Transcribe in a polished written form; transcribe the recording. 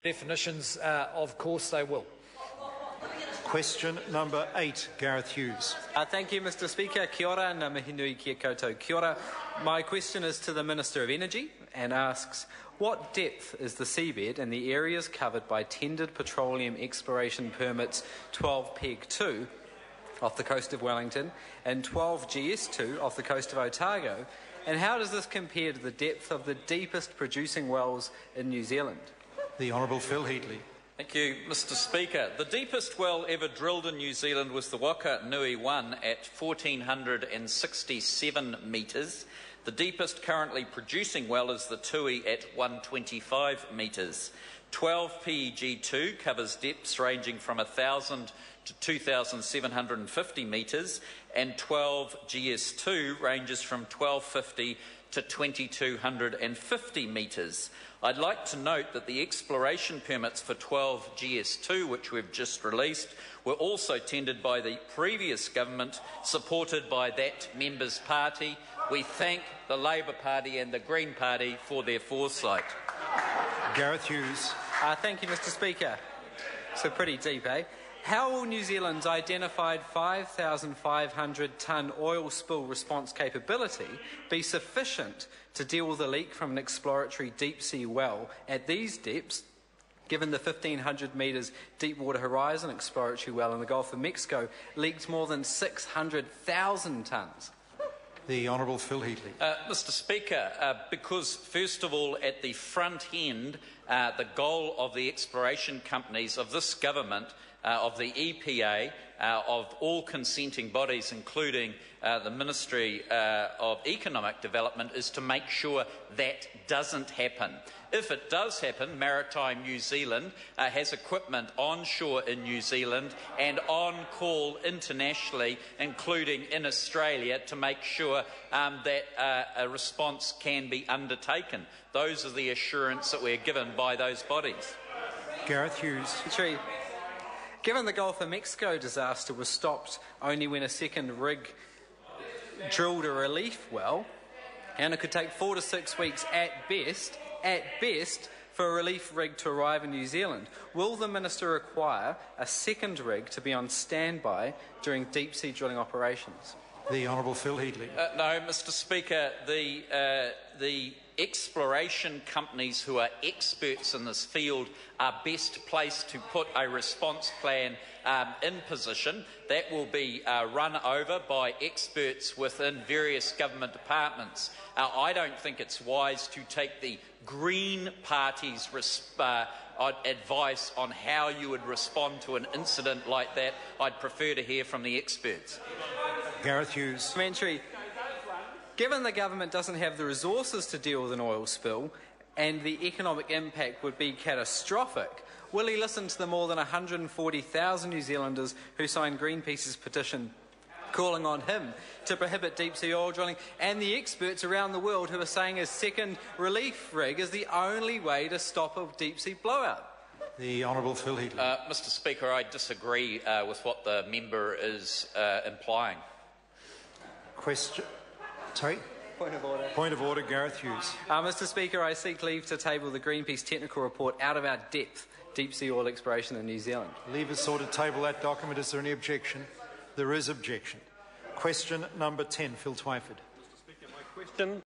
Definitions, of course they will. Question number 8, Gareth Hughes. Thank you, Mr Speaker. Kia ora, ngā mihi nui kia koutou. Kia ora. My question is to the Minister of Energy and asks, what depth is the seabed in the areas covered by tendered petroleum exploration permits 12 Peg 2 off the coast of Wellington and 12 GS2 off the coast of Otago? And how does this compare to the depth of the deepest producing wells in New Zealand? The Honourable Phil Heatley. Thank you, Mr Speaker. The deepest well ever drilled in New Zealand was the Waka Nui 1 at 1,467 metres. The deepest currently producing well is the Tui at 125 metres. 12 PEG2 covers depths ranging from 1,000 to 2,750 metres, and 12 GS2 ranges from 1,250 to 2,250 metres. I'd like to note that the exploration permits for 12 GS2, which we've just released, were also tendered by the previous government, supported by that member's party. We thank the Labour Party and the Green Party for their foresight. Gareth Hughes. Thank you, Mr Speaker. So pretty deep, eh? How will New Zealand's identified 5,500 tonne oil spill response capability be sufficient to deal with a leak from an exploratory deep-sea well at these depths, given the 1,500 metres Deepwater Horizon exploratory well in the Gulf of Mexico leaked more than 600,000 tonnes? The Honourable Phil Heatley. Mr Speaker, because first of all at the front end, the goal of the exploration companies of this government, of the EPA, of all consenting bodies, including the Ministry of Economic Development, is to make sure that doesn't happen. If it does happen, Maritime New Zealand has equipment onshore in New Zealand and on call internationally, including in Australia, to make sure that a response can be undertaken. Those are the assurance that we're given by those bodies. Gareth Hughes. Given the Gulf of Mexico disaster was stopped only when a second rig drilled a relief well, and it could take 4 to 6 weeks at best, for a relief rig to arrive in New Zealand, will the Minister require a second rig to be on standby during deep-sea drilling operations? The Honourable Phil Heatley. No, Mr Speaker, the exploration companies who are experts in this field are best placed to put a response plan in position. That will be run over by experts within various government departments. I don't think it's wise to take the Green Party's advice on how you would respond to an incident like that. I'd prefer to hear from the experts. Gareth Hughes. Given the government doesn't have the resources to deal with an oil spill and the economic impact would be catastrophic, will he listen to the more than 140,000 New Zealanders who signed Greenpeace's petition calling on him to prohibit deep-sea oil drilling, and the experts around the world who are saying a second relief rig is the only way to stop a deep-sea blowout? The Honourable Phil Heatley. Mr Speaker, I disagree with what the member is implying. Question. Sorry? Point of order. Point of order, Gareth Hughes. Mr Speaker, I seek leave to table the Greenpeace technical report out of our depth deep-sea oil exploration in New Zealand. Leave us so to table that document. Is there any objection? There is objection. Question number 10, Phil Twyford. Mr Speaker, my question